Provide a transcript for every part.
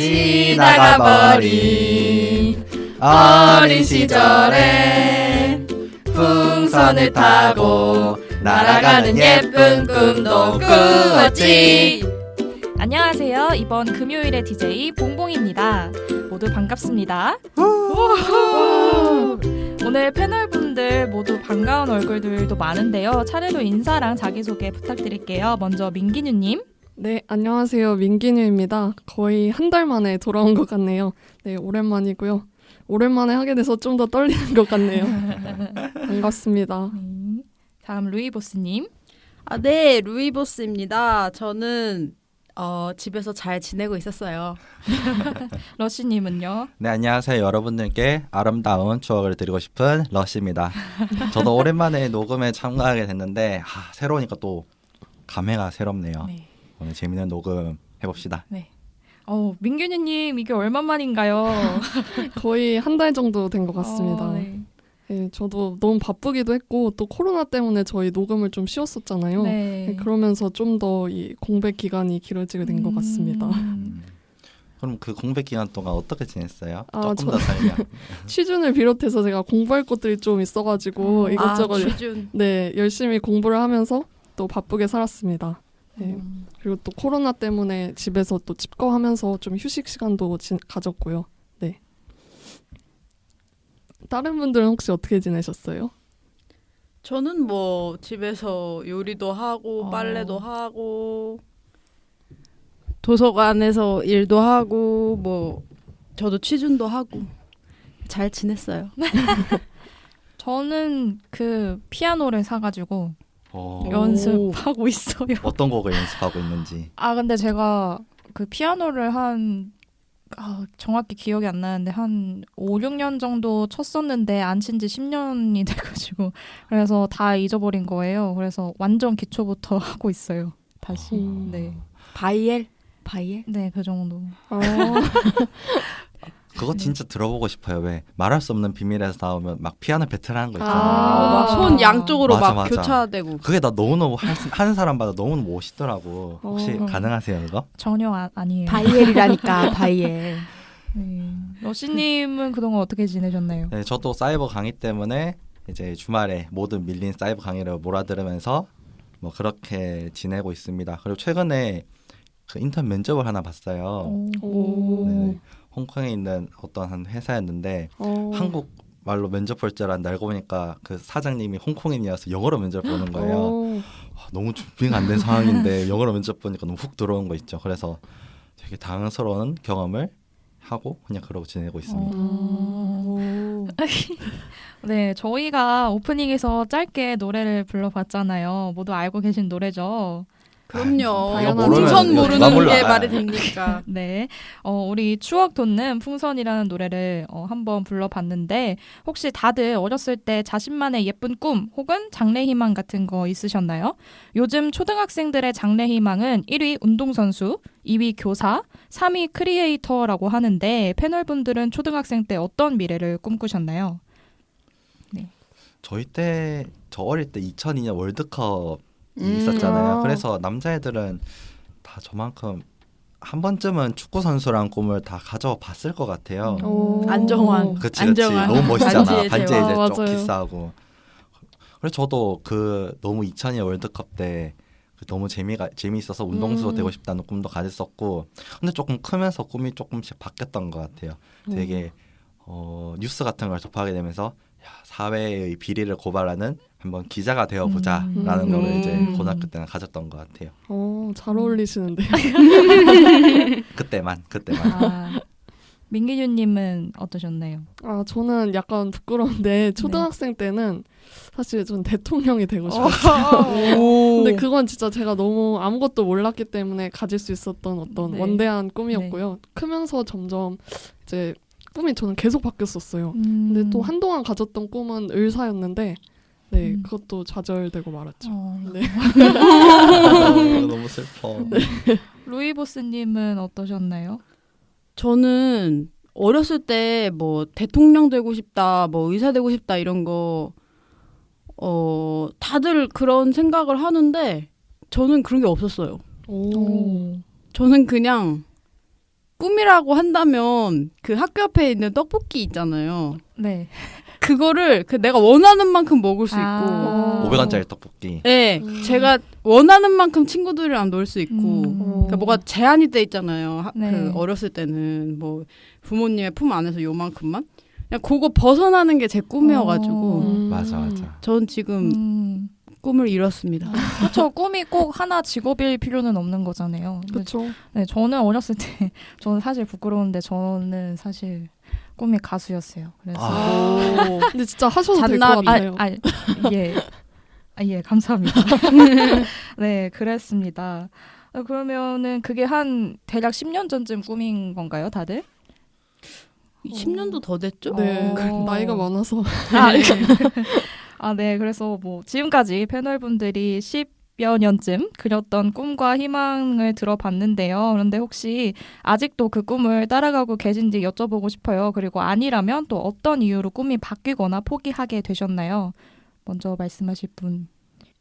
지나가버린 어린 시절에 풍선을 타고 날아가는 예쁜 꿈도 꾸었지. 안녕하세요. 이번 금요일의 DJ 봉봉입니다. 모두 반갑습니다. 오늘 패널분들 모두 반가운 얼굴들도 많은데요. 차례로 인사랑 자기소개 부탁드릴게요. 먼저 민기뉴님. 네, 안녕하세요. 민기뉴입니다. 거의 한 달 만에 돌아온 것 같네요. 네, 오랜만이고요. 오랜만에 하게 돼서 좀 더 떨리는 것 같네요. 반갑습니다. 다음 루이보스님. 네, 루이보스입니다. 저는 집에서 잘 지내고 있었어요. 러시님은요? 네, 안녕하세요. 여러분들께 아름다운 추억을 드리고 싶은 러시입니다. 저도 오랜만에 녹음에 참가하게 됐는데 새로우니까 또 감회가 새롭네요. 네. 오늘 재밌는 녹음 해봅시다. 네. 민균이님 이게 얼마만인가요? 거의 한 달 정도 된 것 같습니다. 네. 네, 저도 너무 바쁘기도 했고 또 코로나 때문에 저희 녹음을 좀 쉬었었잖아요. 네. 네, 그러면서 좀 더 이 공백 기간이 길어지게 된 것 같습니다. 그럼 그 공백 기간 동안 어떻게 지냈어요? 아, 조금 더 설명. 취준을 비롯해서 제가 공부할 것들이 좀 있어가지고 이것저것 취준. 네, 열심히 공부를 하면서 또 바쁘게 살았습니다. 네. 그리고 또 코로나 때문에 집에서 또 집거하면서 좀 휴식 시간도 가졌고요. 네. 다른 분들은 혹시 어떻게 지내셨어요? 저는 뭐 집에서 요리도 하고 빨래도 하고 도서관에서 일도 하고 뭐 저도 취준도 하고 잘 지냈어요. 저는 그 피아노를 사가지고 연습하고 있어요. 어떤 곡을 연습하고 있는지. 근데 제가 그 피아노를 정확히 기억이 안 나는데 한 5, 6년 정도 쳤었는데 안 친 지 10년이 돼가지고 그래서 다 잊어버린 거예요. 그래서 완전 기초부터 하고 있어요. 다시. 네. 바이엘? 네, 그 정도. 그거 진짜 들어보고 싶어요. 왜 말할 수 없는 비밀에서 나오면 막 피아노 배틀하는 거 있잖아요. 막 손 양쪽으로 맞아, 막 맞아. 교차되고. 그게 나 너무너무 하는 사람마다 너무너무 멋있더라고. 혹시 가능하세요 그거? 전혀 아니에요. 바이엘이라니까 바이엘. 네. 러시님은 그동안 어떻게 지내셨나요? 네, 저도 사이버 강의 때문에 이제 주말에 모든 밀린 사이버 강의를 몰아들으면서 뭐 그렇게 지내고 있습니다. 그리고 최근에 그 인턴 면접을 하나 봤어요. 네, 홍콩에 있는 어떤 한 회사였는데 한국 말로 면접 볼 줄 알았는데 알고 보니까 그 사장님이 홍콩인이어서 영어로 면접 보는 거예요. 너무 준비가 안 된 상황인데 영어로 면접 보니까 너무 훅 들어온 거 있죠. 그래서 되게 당황스러운 경험을 하고 그냥 그러고 지내고 있습니다. 네, 저희가 오프닝에서 짧게 노래를 불러봤잖아요. 모두 알고 계신 노래죠. 그럼요. 당연하죠. 풍선 모르는 나 몰라. 게 말이 됩니까? 네, 우리 추억 돋는 풍선이라는 노래를 한번 불러봤는데 혹시 다들 어렸을 때 자신만의 예쁜 꿈 혹은 장래희망 같은 거 있으셨나요? 요즘 초등학생들의 장래희망은 1위 운동선수, 2위 교사, 3위 크리에이터라고 하는데 패널분들은 초등학생 때 어떤 미래를 꿈꾸셨나요? 네. 저 어릴 때 2002년 월드컵 있었잖아요. 그래서 남자애들은 다 저만큼 한 번쯤은 축구 선수란 꿈을 다 가져봤을 것 같아요. 안정환. 그치. 안정환. 너무 멋있잖아. 반지의 반지에 이제 제왕. 쪽 맞아요. 키스하고. 그래서 저도 그 너무 2002년 월드컵 때 너무 재미있어서 운동수도 되고 싶다는 꿈도 가졌었고, 근데 조금 크면서 꿈이 조금씩 바뀌었던 것 같아요. 되게 뉴스 같은 걸 접하게 되면서 사회의 비리를 고발하는 한번 기자가 되어보자라는 거를 이제 고등학교 때는 가졌던 것 같아요. 잘 어울리시는데요. 그때만. 민기준님은 어떠셨나요? 저는 약간 부끄러운데 초등학생 때는 사실 전 대통령이 되고 싶었어요. 근데 그건 진짜 제가 너무 아무것도 몰랐기 때문에 가질 수 있었던 어떤 원대한 꿈이었고요. 크면서 점점 이제 꿈이 저는 계속 바뀌었었어요. 근데 또 한동안 가졌던 꿈은 의사였는데 그것도 좌절되고 말았죠. 네. 너무 슬퍼. 루이보스님은 어떠셨나요? 저는 어렸을 때 뭐 대통령 되고 싶다, 뭐 의사 되고 싶다 이런 거 다들 그런 생각을 하는데 저는 그런 게 없었어요. 저는 그냥 꿈이라고 한다면 그 학교 앞에 있는 떡볶이 있잖아요. 네. 그거를 내가 원하는 만큼 먹을 수 있고, 500원짜리 떡볶이. 네, 제가 원하는 만큼 친구들이랑 놀 수 있고, 그러니까 뭐가 제한이 돼 있잖아요. 네. 그 어렸을 때는 뭐 부모님의 품 안에서 요만큼만. 그냥 그거 벗어나는 게 제 꿈이어가지고, 맞아. 전 지금 꿈을 이뤘습니다. 그렇죠. 꿈이 꼭 하나 직업일 필요는 없는 거잖아요. 그렇죠. 네, 저는 어렸을 때 저는 사실 부끄러운데 저는 사실 꿈이 가수였어요. 그래서 근데 진짜 하셔도 될 것 같아요. 예, 감사합니다. 네, 그랬습니다. 그러면은 그게 한 대략 10년 전쯤 꿈인 건가요, 다들? 10년도 더 됐죠? 네, 어. 나이가 많아서. 네. 그래서 뭐 지금까지 패널분들이 10여 년쯤 그렸던 꿈과 희망을 들어봤는데요. 그런데 혹시 아직도 그 꿈을 따라가고 계신지 여쭤보고 싶어요. 그리고 아니라면 또 어떤 이유로 꿈이 바뀌거나 포기하게 되셨나요? 먼저 말씀하실 분.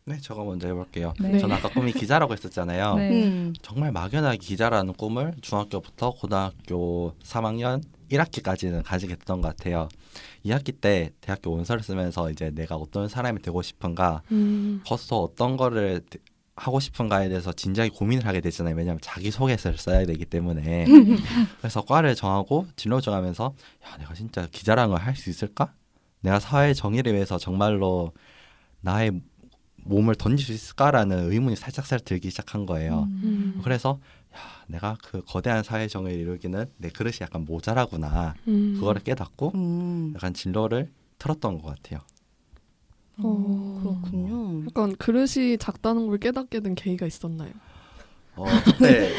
네, 저거 먼저 해볼게요. 네. 저는 아까 꿈이 기자라고 했었잖아요. 네. 정말 막연하게 기자라는 꿈을 중학교부터 고등학교 3학년 1학기까지는 가지게 됐던 것 같아요. 2학기 때 대학교 원서를 쓰면서 이제 내가 어떤 사람이 되고 싶은가, 거기서 어떤 거를 하고 싶은가에 대해서 진지하게 고민을 하게 되잖아요. 왜냐하면 자기소개서를 써야 되기 때문에. 그래서 과를 정하고 진로 정하면서 야, 내가 진짜 기자라는 걸 할 수 있을까? 내가 사회 정의를 위해서 정말로 나의 몸을 던질 수 있을까라는 의문이 살짝 들기 시작한 거예요. 그래서 야, 내가 그 거대한 사회 정의를 이루기는 내 그릇이 약간 모자라구나. 그거를 깨닫고 약간 진로를 틀었던 것 같아요. 그렇군요. 약간 그릇이 작다는 걸 깨닫게 된 계기가 있었나요? 그때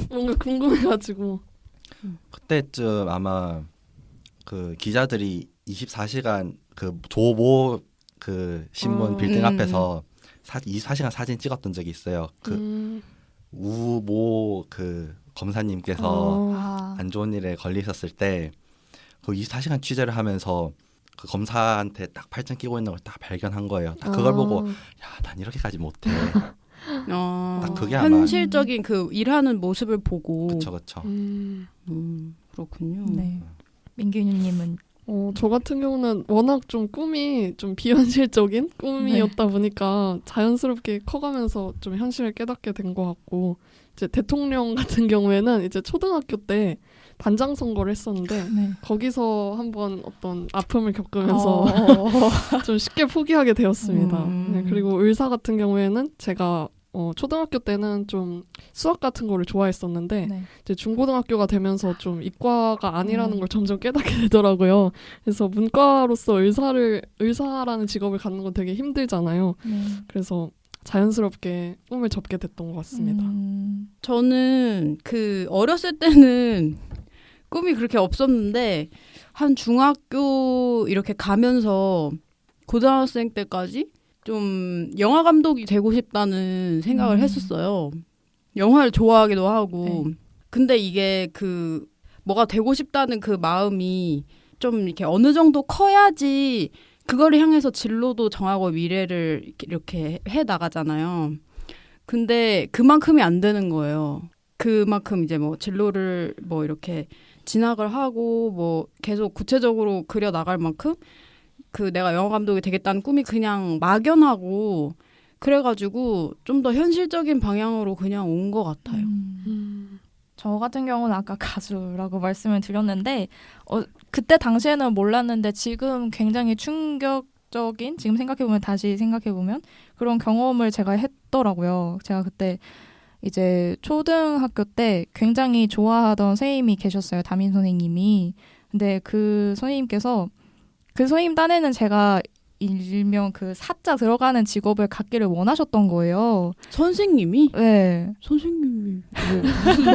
뭔가 궁금해가지고. 그때쯤 아마 그 기자들이 24시간 그 조모 그 신문 빌딩 앞에서 24시간 사진 찍었던 적이 있어요. 그 우모 그 검사님께서 안 좋은 일에 걸리셨을 때 그 24시간 취재를 하면서 그 검사한테 딱 팔짱 끼고 있는 걸 딱 발견한 거예요. 딱 그걸 보고 야, 난 이렇게까지 못해. 딱 그게 아마 현실적인 그 일하는 모습을 보고. 그쵸. 그렇군요. 네. 민규님은 저 같은 경우는 워낙 좀 꿈이 좀 비현실적인 꿈이었다 보니까 자연스럽게 커가면서 좀 현실을 깨닫게 된 것 같고, 이제 대통령 같은 경우에는 이제 초등학교 때 반장 선거를 했었는데 거기서 한번 어떤 아픔을 겪으면서 좀 쉽게 포기하게 되었습니다. 네, 그리고 의사 같은 경우에는 제가 초등학교 때는 좀 수학 같은 거를 좋아했었는데 이제 중고등학교가 되면서 좀 이과가 아니라는 걸 점점 깨닫게 되더라고요. 그래서 문과로서 의사라는 직업을 갖는 건 되게 힘들잖아요. 그래서 자연스럽게 꿈을 접게 됐던 것 같습니다. 저는 그 어렸을 때는 꿈이 그렇게 없었는데 한 중학교 이렇게 가면서 고등학생 때까지 좀 영화 감독이 되고 싶다는 생각을 했었어요. 영화를 좋아하기도 하고. 근데 이게 그 뭐가 되고 싶다는 그 마음이 좀 이렇게 어느 정도 커야지 그거를 향해서 진로도 정하고 미래를 이렇게 해 나가잖아요. 근데 그만큼이 안 되는 거예요. 그만큼 이제 뭐 진로를 뭐 이렇게 진학을 하고 뭐 계속 구체적으로 그려 나갈 만큼 그 내가 영화 감독이 되겠다는 꿈이 그냥 막연하고 그래가지고 좀 더 현실적인 방향으로 그냥 온 것 같아요. 저 같은 경우는 아까 가수라고 말씀을 드렸는데 그때 당시에는 몰랐는데 지금 굉장히 충격적인, 지금 다시 생각해보면 그런 경험을 제가 했더라고요. 제가 그때 이제 초등학교 때 굉장히 좋아하던 선생님이 계셨어요. 담임 선생님이. 근데 그 선생님께서 그 선생님 딴에는 제가 일명 그 사자 들어가는 직업을 갖기를 원하셨던 거예요. 선생님이? 네. 선생님이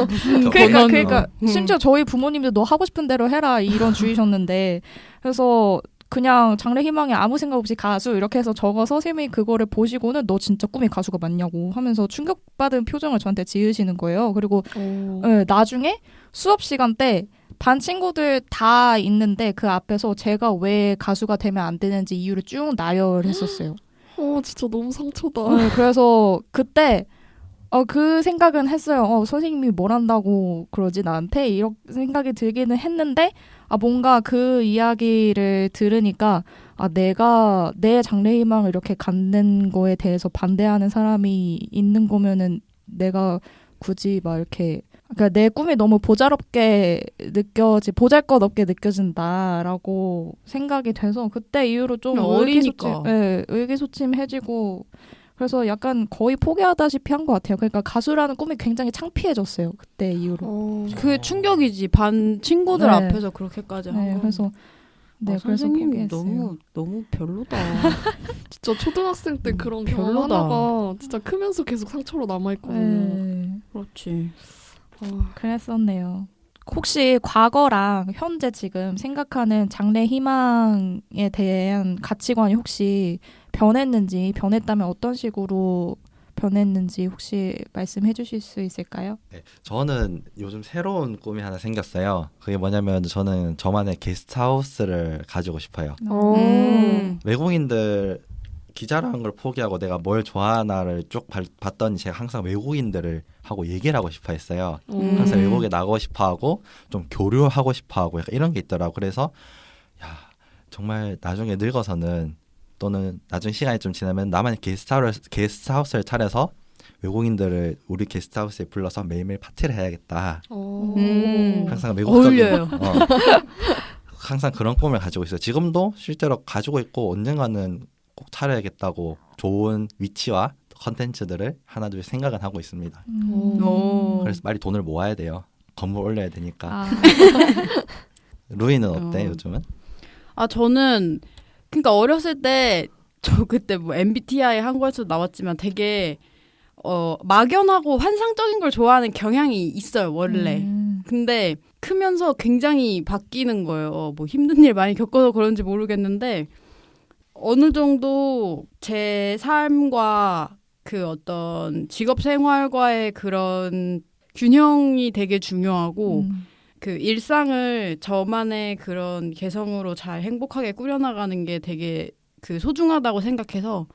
무슨 그러니까 심지어 저희 부모님도 너 하고 싶은 대로 해라 이런 주의셨는데, 그래서 그냥 장래희망에 아무 생각 없이 가수 이렇게 해서 적어서 선생님이 그거를 보시고는 너 진짜 꿈이 가수가 맞냐고 하면서 충격받은 표정을 저한테 지으시는 거예요. 그리고 네, 나중에 수업 시간 때 반 친구들 다 있는데 그 앞에서 제가 왜 가수가 되면 안 되는지 이유를 쭉 나열했었어요. 진짜 너무 상처다. 그래서 그때 그 생각은 했어요. 선생님이 뭘 한다고 그러지 나한테 이런 생각이 들기는 했는데 뭔가 그 이야기를 들으니까 내가 내 장래희망을 이렇게 갖는 거에 대해서 반대하는 사람이 있는 거면은 내가 굳이 막 이렇게 그러니까 내 꿈이 너무 보잘것없게 느껴진다라고 생각이 돼서 그때 이후로 좀 어리니까. 의기소침해지고 그래서 약간 거의 포기하다시피 한 것 같아요. 그러니까 가수라는 꿈이 굉장히 창피해졌어요. 그때 이후로. 그게 충격이지. 반 친구들 네. 앞에서 그렇게까지 한 거. 그래서 그래서 선생님이 포기했어요. 너무 별로다. 진짜 초등학생 때 그런 경험 별로다. 하나가 진짜 크면서 계속 상처로 남아있거든요. 그렇지. 그랬었네요. 혹시 과거랑 현재 지금 생각하는 장래 희망에 대한 가치관이 혹시 변했다면 어떤 식으로 변했는지 혹시 말씀해 주실 수 있을까요? 네, 저는 요즘 새로운 꿈이 하나 생겼어요. 그게 뭐냐면 저는 저만의 게스트하우스를 가지고 싶어요. 외국인들 기자라는 걸 포기하고 내가 뭘 좋아하나를 쭉 봤더니 제가 항상 외국인들을 하고 얘기를 하고 싶어 했어요. 항상 외국에 나가고 싶어 하고 좀 교류하고 싶어 하고 약간 이런 게 있더라고. 그래서 정말 나중에 늙어서는 또는 나중에 시간이 좀 지나면 나만의 게스트하우스를 차려서 외국인들을 우리 게스트하우스에 불러서 매일매일 파티를 해야겠다. 항상 외국적인 어울려요. 항상 그런 꿈을 가지고 있어요. 지금도 실제로 가지고 있고 언젠가는 꼭 차려야겠다고 좋은 위치와 컨텐츠들을 하나둘 생각은 하고 있습니다. 그래서 빨리 돈을 모아야 돼요. 건물 올려야 되니까. 루이는 어때 요즘은? 저는 그러니까 어렸을 때 저 그때 뭐 MBTI 한 거에서 나왔지만 되게 막연하고 환상적인 걸 좋아하는 경향이 있어요 원래. 근데 크면서 굉장히 바뀌는 거예요. 뭐 힘든 일 많이 겪어서 그런지 모르겠는데 어느 정도 제 삶과 그 어떤 직업 생활과의 그런 균형이 되게 중요하고 그 일상을 저만의 그런 개성으로 잘 행복하게 꾸려나가는 게 되게 그 소중하다고 생각해서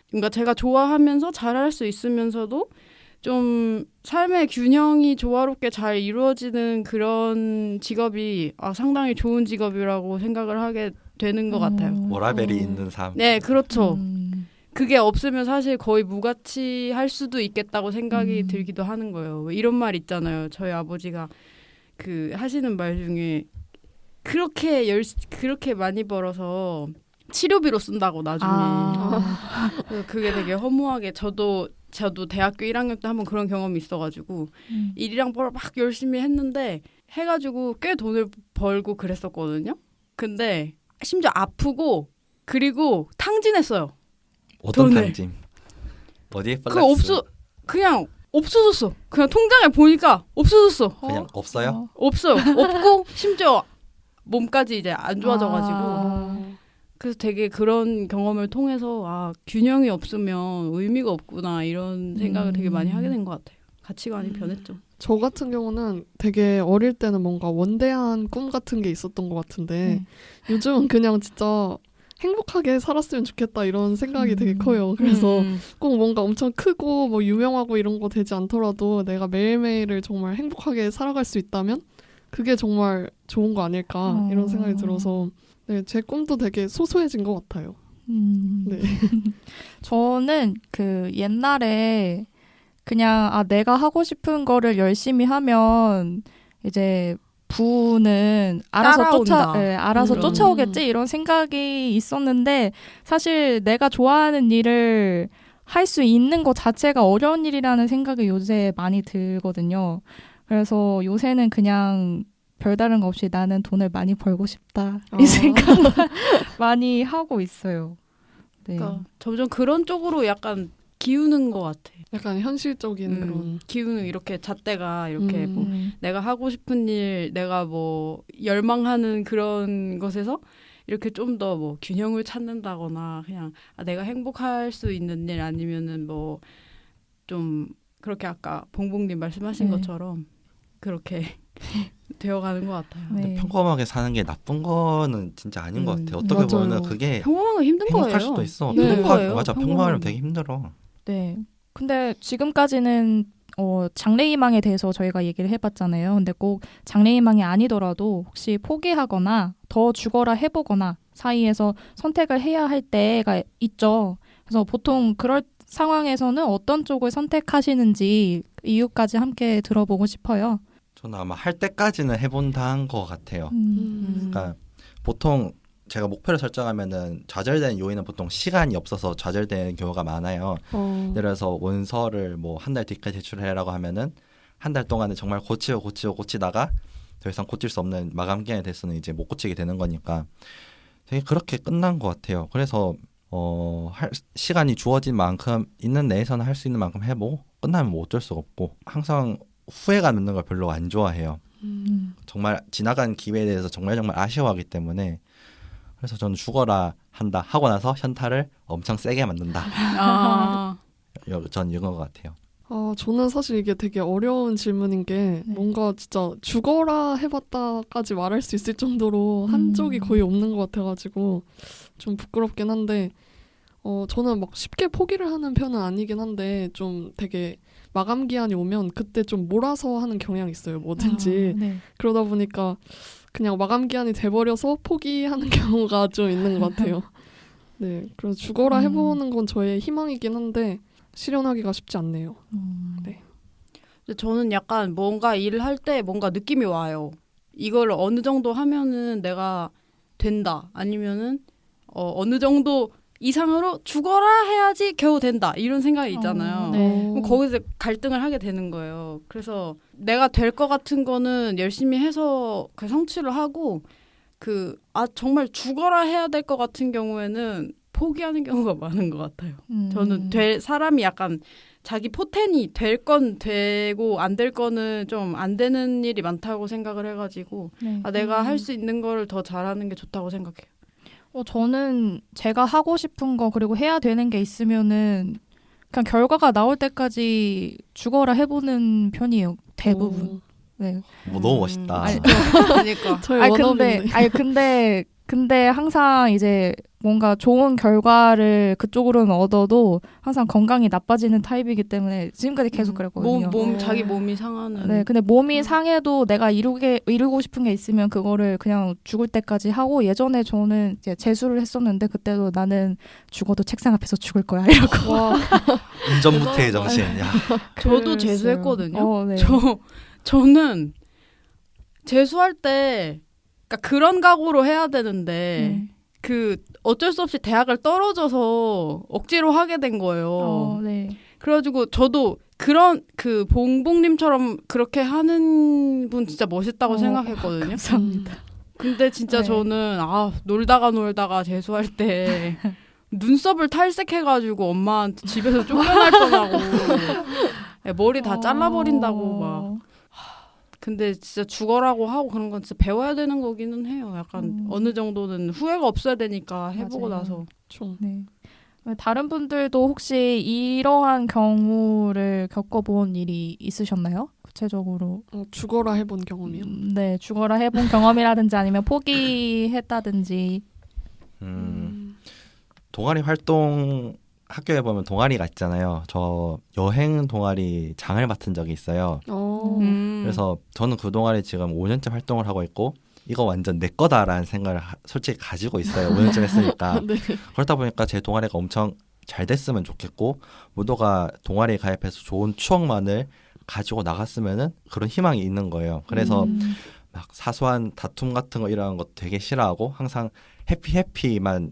그러니까 제가 좋아하면서 잘할 수 있으면서도 좀 삶의 균형이 조화롭게 잘 이루어지는 그런 직업이 상당히 좋은 직업이라고 생각을 하게 되는 것 같아요. 워라벨이 있는 삶. 네, 그렇죠. 그게 없으면 사실 거의 무가치할 수도 있겠다고 생각이 들기도 하는 거예요. 이런 말 있잖아요. 저희 아버지가 그 하시는 말 중에 그렇게 많이 벌어서 치료비로 쓴다고 나중에. 그게 되게 허무하게 저도 대학교 1학년 때 한번 그런 경험이 있어가지고 일이랑 벌 막 열심히 했는데 해가지고 꽤 돈을 벌고 그랬었거든요. 근데 심지어 아프고 그리고 탕진했어요. 어떤 돈을. 탕진? 어디에 플렉스? 그냥 없어졌어. 그냥 통장에 보니까 없어졌어. 그냥 없어요? 없어요. 없고 심지어 몸까지 이제 안 좋아져가지고 그래서 되게 그런 경험을 통해서 균형이 없으면 의미가 없구나 이런 생각을 되게 많이 하게 된 것 같아요. 가치관이 변했죠. 저 같은 경우는 되게 어릴 때는 뭔가 원대한 꿈 같은 게 있었던 것 같은데 요즘은 그냥 진짜 행복하게 살았으면 좋겠다 이런 생각이 되게 커요. 그래서 꼭 뭔가 엄청 크고 뭐 유명하고 이런 거 되지 않더라도 내가 매일매일을 정말 행복하게 살아갈 수 있다면 그게 정말 좋은 거 아닐까 이런 생각이 들어서 네, 제 꿈도 되게 소소해진 것 같아요. 네. 저는 그 옛날에 그냥 내가 하고 싶은 거를 열심히 하면 이제 부는 알아서 쫓아오겠지 이런 생각이 있었는데 사실 내가 좋아하는 일을 할 수 있는 것 자체가 어려운 일이라는 생각이 요새 많이 들거든요. 그래서 요새는 그냥 별다른 거 없이 나는 돈을 많이 벌고 싶다 이 생각만 많이 하고 있어요. 네. 그러니까 점점 그런 쪽으로 약간 기우는 것 같아. 약간 현실적인 그런 기우는 이렇게 잣대가 이렇게 뭐 내가 하고 싶은 일, 내가 뭐 열망하는 그런 것에서 이렇게 좀 더 뭐 균형을 찾는다거나 그냥 내가 행복할 수 있는 일 아니면은 뭐 좀 그렇게 아까 봉봉님 말씀하신 것처럼 그렇게 되어가는 것 같아요. 근데 평범하게 사는 게 나쁜 거는 진짜 아닌 것 같아요. 어떻게 맞아요. 보면 그게 평범한 거 힘든 거예요. 행복할 수도 있어. 힘든 거예요. 맞아, 평범하면 되게 힘들어. 네. 근데 지금까지는 장래희망에 대해서 저희가 얘기를 해봤잖아요. 근데 꼭 장래희망이 아니더라도 혹시 포기하거나 더 죽어라 해보거나 사이에서 선택을 해야 할 때가 있죠. 그래서 보통 그럴 상황에서는 어떤 쪽을 선택하시는지 이유까지 함께 들어보고 싶어요. 저는 아마 할 때까지는 해본다는 것 같아요. 그러니까 보통 제가 목표를 설정하면은 좌절되는 요인은 보통 시간이 없어서 좌절되는 경우가 많아요. 예를 들어서 원서를 뭐 한 달 뒤까지 제출해라고 하면은 한 달 동안은 정말 고치다가 더 이상 고칠 수 없는 마감 기한이 됐으면 이제 못 고치게 되는 거니까 되게 그렇게 끝난 것 같아요. 그래서 시간이 주어진 만큼 있는 내에서는 할 수 있는 만큼 해보고 끝나면 뭐 어쩔 수가 없고 항상 후회가 남는 걸 별로 안 좋아해요. 정말 지나간 기회에 대해서 정말 아쉬워하기 때문에 그래서 저는 죽어라 한다 하고 나서 현타를 엄청 세게 만든다. 전 이건 것 같아요. 저는 사실 이게 되게 어려운 질문인 게 뭔가 진짜 죽어라 해봤다까지 말할 수 있을 정도로 한쪽이 거의 없는 것 같아가지고 좀 부끄럽긴 한데 저는 막 쉽게 포기를 하는 편은 아니긴 한데 좀 되게 마감 기한이 오면 그때 좀 몰아서 하는 경향이 있어요. 뭐든지. 네. 그러다 보니까 그냥 마감 기한이 돼버려서 포기하는 경우가 좀 있는 것 같아요. 네, 그래서 죽어라 해보는 건 저의 희망이긴 한데 실현하기가 쉽지 않네요. 네. 근데 저는 약간 뭔가 일을 할 때 뭔가 느낌이 와요. 이걸 어느 정도 하면은 내가 된다. 아니면은 어느 정도 이상으로 죽어라 해야지 겨우 된다. 이런 생각이 있잖아요. 그럼 거기서 갈등을 하게 되는 거예요. 그래서 내가 될 것 같은 거는 열심히 해서 그 성취를 하고 정말 죽어라 해야 될 것 같은 경우에는 포기하는 경우가 많은 것 같아요. 저는 사람이 약간 자기 포텐이 될 건 되고 안 될 거는 좀 안 되는 일이 많다고 생각을 해가지고 내가 할 수 있는 거를 더 잘하는 게 좋다고 생각해요. 저는 제가 하고 싶은 거 그리고 해야 되는 게 있으면은 그냥 결과가 나올 때까지 죽어라 해보는 편이에요. 대부분. 네. 뭐 너무 멋있다. 그러니까. 저희 원업인데. 근데 항상 이제 뭔가 좋은 결과를 그쪽으로는 얻어도 항상 건강이 나빠지는 타입이기 때문에 지금까지 계속 그랬거든요. 자기 몸이 상하는. 네, 근데 몸이 상해도 내가 이루고 싶은 게 있으면 그거를 그냥 죽을 때까지 하고 예전에 저는 이제 재수를 했었는데 그때도 나는 죽어도 책상 앞에서 죽을 거야 이러고. 와. 운전무태의 정신. 야. 저도 재수했거든요. 네. 저는 재수할 때 그러니까 그런 각오로 해야 되는데 어쩔 수 없이 대학을 떨어져서 억지로 하게 된 거예요. 네. 그래가지고 저도 그런 봉봉님처럼 그렇게 하는 분 진짜 멋있다고 생각했거든요. 감사합니다. 근데 진짜 저는 놀다가 재수할 때 눈썹을 탈색해가지고 엄마한테 집에서 쫓겨날 뻔하고 머리 다 잘라버린다고 막. 근데 진짜 죽어라고 하고 그런 건 진짜 배워야 되는 거기는 해요. 약간 어느 정도는 후회가 없어야 되니까 해보고 맞아요. 나서. 네. 다른 분들도 혹시 이러한 경우를 겪어본 일이 있으셨나요? 구체적으로. 죽어라 해본 경험이요? 네, 죽어라 해본 경험이라든지 아니면 포기했다든지. 동아리 활동 학교에 보면 동아리가 있잖아요. 저 여행 동아리 장을 맡은 적이 있어요. 그래서 저는 그 동아리 지금 5년째 활동을 하고 있고 이거 완전 내 거다라는 생각을 솔직히 가지고 있어요. 5년째 했으니까. 네. 그렇다 보니까 제 동아리가 엄청 잘 됐으면 좋겠고 모두가 동아리에 가입해서 좋은 추억만을 가지고 나갔으면은 그런 희망이 있는 거예요. 그래서 막 사소한 다툼 같은 거 이런 거 되게 싫어하고 항상 해피한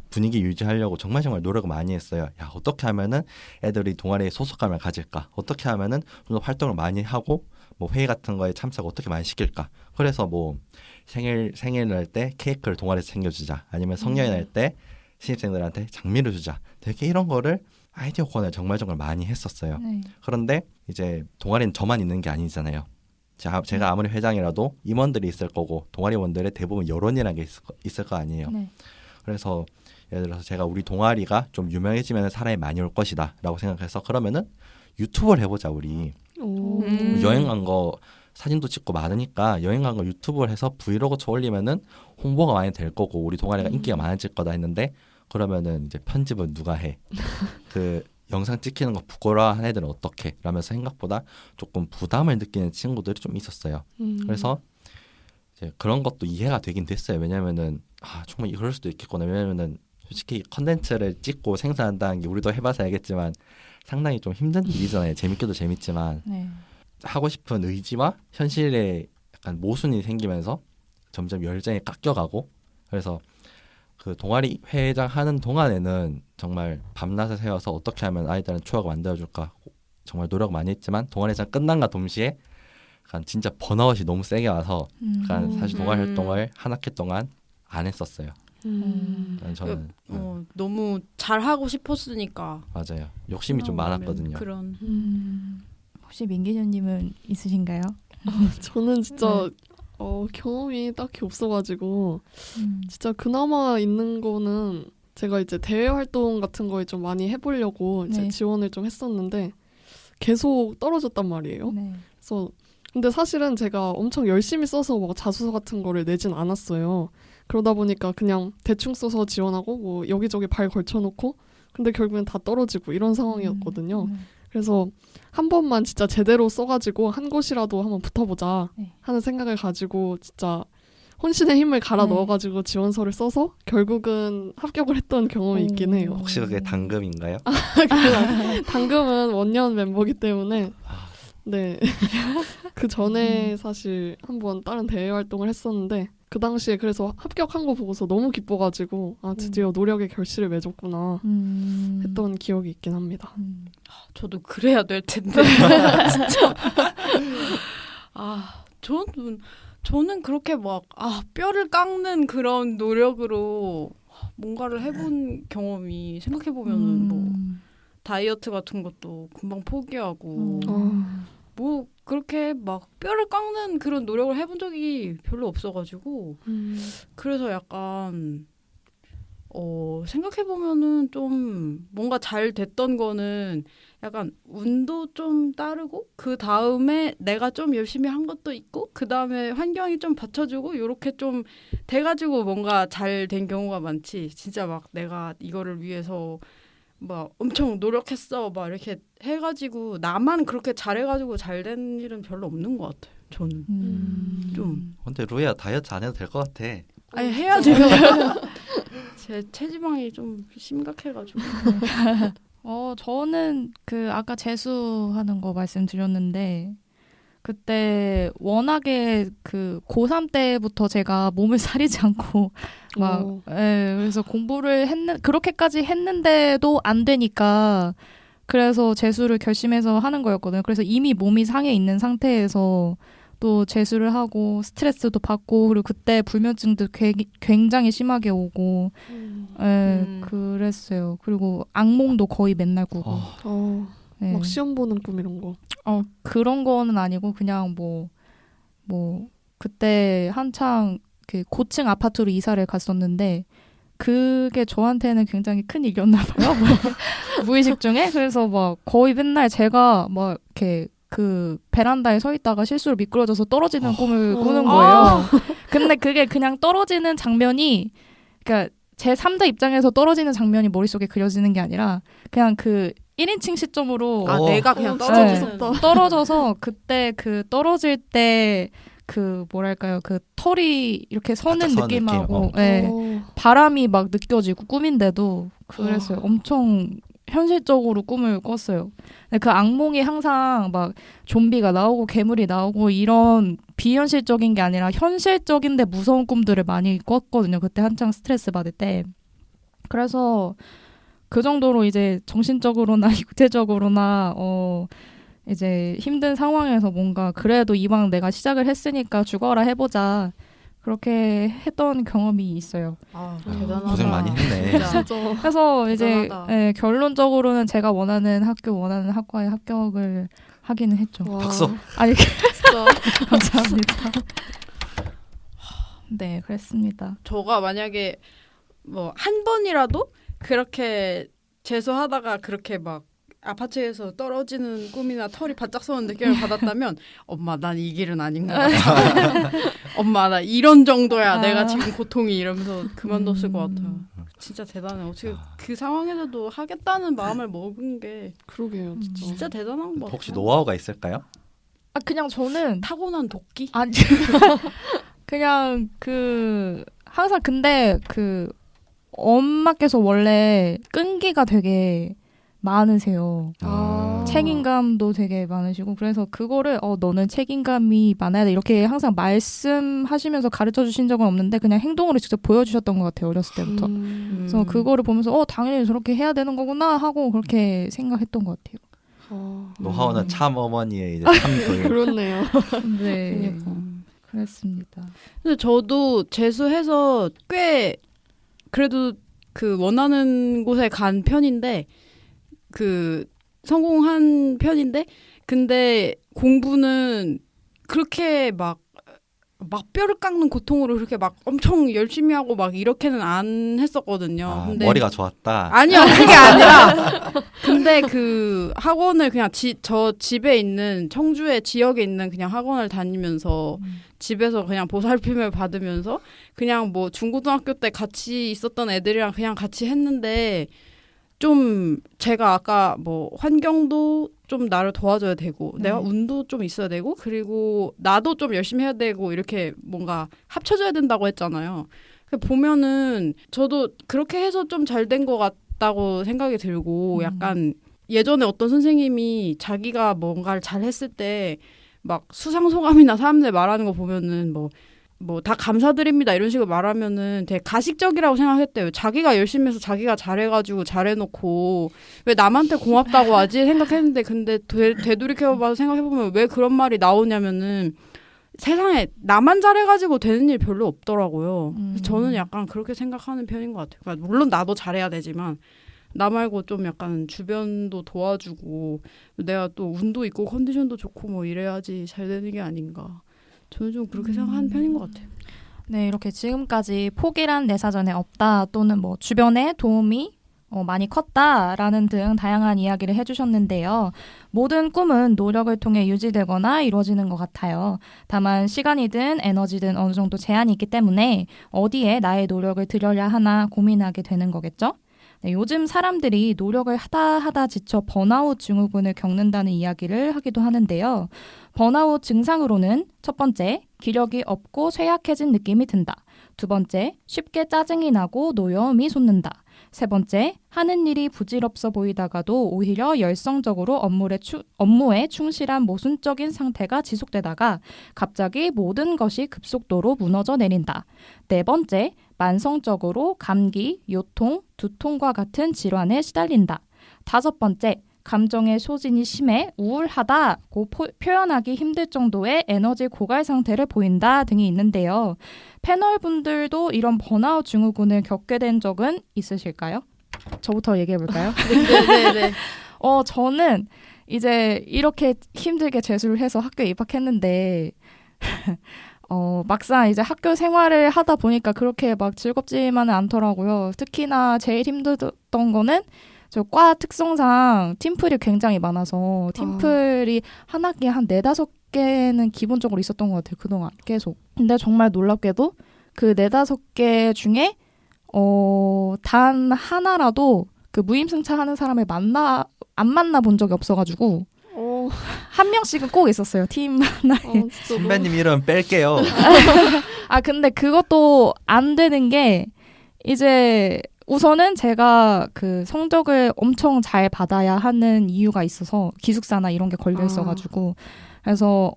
분위기 유지하려고 정말 노력을 많이 했어요. 야, 어떻게 하면은 애들이 동아리에 소속감을 가질까? 어떻게 하면은 좀 더 활동을 많이 하고 뭐 회의 같은 거에 참석을 어떻게 많이 시킬까? 그래서 뭐 생일 날 때 케이크를 동아리에서 챙겨주자. 아니면 성년이 날 때 신입생들한테 장미를 주자. 되게 이런 거를 아이디어 코너에 정말 많이 했었어요. 네. 그런데 이제 동아리는 저만 있는 게 아니잖아요. 제가 아무리 회장이라도 임원들이 있을 거고 동아리원들의 대부분 여론이라는 게 있을 거 아니에요. 네. 그래서 예를 들어서 제가 우리 동아리가 좀 유명해지면 사람이 많이 올 것이다 라고 생각해서 그러면은 유튜브를 해보자 우리. 여행 간 거 사진도 찍고 많으니까 여행 간 거 유튜브를 해서 브이로그 올리면은 홍보가 많이 될 거고 우리 동아리가 인기가 많아질 거다 했는데 그러면은 이제 편집은 누가 해? 영상 찍히는 거 부끄러워하는 애들은 어떻게 라면서 생각보다 조금 부담을 느끼는 친구들이 좀 있었어요. 그래서 이제 그런 것도 이해가 되긴 됐어요. 왜냐면은 정말 그럴 수도 있겠구나. 왜냐면은 솔직히 컨텐츠를 찍고 생산한다는 게 우리도 해봐서 알겠지만 상당히 좀 힘든 일이잖아요. 재밌게도 재밌지만 네. 하고 싶은 의지와 현실에 약간 모순이 생기면서 점점 열정이 깎여가고 그래서 그 동아리 회장 하는 동안에는 정말 밤낮을 새워서 어떻게 하면 아이들은 추억을 만들어줄까 정말 노력 많이 했지만 동아리 회장 끝난과 동시에 약간 진짜 번아웃이 너무 세게 와서 약간 사실 동아리 활동을 한 학기 동안 안 했었어요. 저는 너무 잘하고 싶었으니까 맞아요. 욕심이 좀 많았거든요. 그런 혹시 민기준님은 있으신가요? 저는 진짜 경험이 딱히 없어가지고 진짜 그나마 있는 거는 제가 이제 대외 활동 같은 거에 좀 많이 해보려고 이제 네. 지원을 좀 했었는데 계속 떨어졌단 말이에요. 네. 그래서 근데 사실은 제가 엄청 열심히 써서 뭐 자소서 같은 거를 내진 않았어요. 그러다 보니까 그냥 대충 써서 지원하고 뭐 여기저기 발 걸쳐놓고 근데 결국엔 다 떨어지고 이런 상황이었거든요. 그래서 한 번만 진짜 제대로 써가지고 한 곳이라도 한번 붙어보자 네. 하는 생각을 가지고 진짜 혼신의 힘을 갈아 네. 넣어가지고 지원서를 써서 결국은 합격을 했던 경험이 있긴 해요. 혹시 그게 당금인가요? 당금은 원년 멤버기 때문에 네. 그 전에 사실 한번 다른 대외 활동을 했었는데 그 당시에 그래서 합격한 거 보고서 너무 기뻐가지고 드디어 노력의 결실을 맺었구나 했던 기억이 있긴 합니다. 저도 그래야 될 텐데 진짜 저는 그렇게 막 뼈를 깎는 그런 노력으로 뭔가를 해본 경험이 생각해보면은 뭐 다이어트 같은 것도 금방 포기하고 뭐 그렇게 막 뼈를 깎는 그런 노력을 해본 적이 별로 없어가지고 그래서 약간 생각해보면은 좀 뭔가 잘 됐던 거는 약간 운도 좀 따르고 그 다음에 내가 좀 열심히 한 것도 있고 그 다음에 환경이 좀 받쳐주고 이렇게 좀 돼가지고 뭔가 잘 된 경우가 많지 진짜 막 내가 이거를 위해서 막 엄청 노력했어 막 이렇게 해가지고 나만 그렇게 잘해가지고 잘 된 일은 별로 없는 것 같아요. 저는 좀 근데 루이야 다이어트 안 해도 될 것 같아. 아니 해야 돼요. 제 체지방이 좀 심각해가지고. 저는 그 아까 재수하는 거 말씀드렸는데 그때 워낙에 그 고3 때부터 제가 몸을 사리지 않고 그래서 공부를 그렇게까지 했는데도 안 되니까 그래서 재수를 결심해서 하는 거였거든요. 그래서 이미 몸이 상해 있는 상태에서 또 재수를 하고 스트레스도 받고 그리고 그때 불면증도 굉장히 심하게 오고 그랬어요. 그리고 악몽도 거의 맨날 꾸고 네. 막 시험 보는 꿈 이런 거. 그런 거는 아니고 그냥 뭐 그때 한창 그 고층 아파트로 이사를 갔었는데 그게 저한테는 굉장히 큰 일이었나 봐요. 무의식 중에. 그래서 막 거의 맨날 제가 막 이렇게 그 베란다에 서 있다가 실수로 미끄러져서 떨어지는 꿈을 꾸는 거예요. 근데 그게 그냥 떨어지는 장면이 그러니까 제 3자 입장에서 떨어지는 장면이 머릿속에 그려지는 게 아니라 그냥 그 1인칭 시점으로 내가 그냥 떨어져서 그때 그 떨어질 때 그 뭐랄까요 그 털이 이렇게 서는 느낌하고 바람이 막 느껴지고 꿈인데도 그랬어요. 엄청 현실적으로 꿈을 꿨어요. 근데 그 악몽이 항상 막 좀비가 나오고 괴물이 나오고 이런 비현실적인 게 아니라 현실적인데 무서운 꿈들을 많이 꿨거든요. 그때 한창 스트레스 받을 때. 그래서 그 정도로 이제 정신적으로나 육체적으로나 이제 힘든 상황에서 뭔가 그래도 이왕 내가 시작을 했으니까 죽어라 해보자 그렇게 했던 경험이 있어요. 대단하다. 고생 많이 했네. 진짜. 그래서 이제 결론적으로는 제가 원하는 학과에 합격을 하기는 했죠. 박수. 아니 진짜. 감사합니다. 네, 그랬습니다. 저가 만약에 뭐 한 번이라도 그렇게 재수하다가 그렇게 막 아파트에서 떨어지는 꿈이나 털이 바짝 서는 느낌을 받았다면 엄마 난 이 길은 아닌 것 같아. 엄마 나 이런 정도야. 내가 지금 고통이 이러면서 그만뒀을 것 같아요. 진짜 대단해. 어떻게 그 상황에서도 하겠다는 마음을 먹은 게 그러게요, 진짜. 진짜 대단한 것 같아요. 혹시 노하우가 있을까요? 아 그냥 저는 타고난 도끼? 아니 그냥 그 항상 근데 그 엄마께서 원래 끈기가 되게 많으세요. 아. 책임감도 되게 많으시고 그래서 그거를 너는 책임감이 많아야 돼 이렇게 항상 말씀하시면서 가르쳐 주신 적은 없는데 그냥 행동으로 직접 보여주셨던 것 같아요. 어렸을 때부터. 그래서 그거를 보면서 당연히 저렇게 해야 되는 거구나 하고 그렇게 생각했던 것 같아요. 노하우는 참 어머니의 이제 참 교육. 그렇네요. 네. 그러니까. 그랬습니다. 근데 저도 재수해서 꽤 그래도 그 원하는 곳에 간 편인데 그 성공한 편인데 근데 공부는 그렇게 막 뼈를 깎는 고통으로 그렇게 막 엄청 열심히 하고 막 이렇게는 안 했었거든요. 근데 머리가 좋았다. 아니요, 그게 아니라 근데 그 학원을 그냥 저 집에 있는 청주의 지역에 있는 그냥 학원을 다니면서 집에서 그냥 보살핌을 받으면서 그냥 뭐 중고등학교 때 같이 있었던 애들이랑 그냥 같이 했는데 좀 제가 아까 뭐 환경도 좀 나를 도와줘야 되고 내가 운도 좀 있어야 되고 그리고 나도 좀 열심히 해야 되고 이렇게 뭔가 합쳐져야 된다고 했잖아요. 보면은 저도 그렇게 해서 좀 잘 된 것 같다고 생각이 들고 약간 예전에 어떤 선생님이 자기가 뭔가를 잘 했을 때 막 수상소감이나 사람들 말하는 거 보면은 뭐 다 감사드립니다 이런 식으로 말하면은 되게 가식적이라고 생각했대요. 자기가 열심히 해서 자기가 잘해가지고 잘해놓고 왜 남한테 고맙다고 하지 생각했는데 근데 되돌이켜봐서 생각해보면 왜 그런 말이 나오냐면은 세상에 나만 잘해가지고 되는 일 별로 없더라고요. 그래서 저는 약간 그렇게 생각하는 편인 것 같아요. 그러니까 물론 나도 잘해야 되지만 나 말고 좀 약간 주변도 도와주고 내가 또 운도 있고 컨디션도 좋고 뭐 이래야지 잘 되는 게 아닌가. 저는 좀 그렇게 생각하는 편인 것 같아요. 네, 이렇게 지금까지 포기란 내 사전에 없다 또는 뭐 주변의 도움이 많이 컸다라는 등 다양한 이야기를 해주셨는데요. 모든 꿈은 노력을 통해 유지되거나 이루어지는 것 같아요. 다만 시간이든 에너지든 어느 정도 제한이 있기 때문에 어디에 나의 노력을 들여야 하나 고민하게 되는 거겠죠? 네, 요즘 사람들이 노력을 하다 지쳐 번아웃 증후군을 겪는다는 이야기를 하기도 하는데요. 번아웃 증상으로는 첫 번째, 기력이 없고 쇠약해진 느낌이 든다. 두 번째, 쉽게 짜증이 나고 노여움이 솟는다. 세 번째, 하는 일이 부질없어 보이다가도 오히려 열성적으로 업무에 충실한 모순적인 상태가 지속되다가 갑자기 모든 것이 급속도로 무너져 내린다. 네 번째, 만성적으로 감기, 요통, 두통과 같은 질환에 시달린다. 다섯 번째, 감정의 소진이 심해 우울하다고 표현하기 힘들 정도의 에너지 고갈 상태를 보인다 등이 있는데요. 패널분들도 이런 번아웃 증후군을 겪게 된 적은 있으실까요? 저부터 얘기해 볼까요? 네네. 저는 이제 이렇게 힘들게 재수를 해서 학교에 입학했는데 막상 이제 학교 생활을 하다 보니까 그렇게 막 즐겁지만은 않더라고요. 특히나 제일 힘들었던 거는 저 과 특성상 팀플이 굉장히 많아서 팀플이 한 학기에 한 4-5개는 기본적으로 있었던 것 같아요. 그동안 계속. 근데 정말 놀랍게도 그 4-5개 중에 단 하나라도 그 무임승차 하는 사람을 안 만나 본 적이 없어가지고 한 명씩은 꼭 있었어요. 팀 하나에. 선배님 이름 뺄게요. 근데 그것도 안 되는 게 이제 우선은 제가 그 성적을 엄청 잘 받아야 하는 이유가 있어서 기숙사나 이런 게 걸려 있어가지고 그래서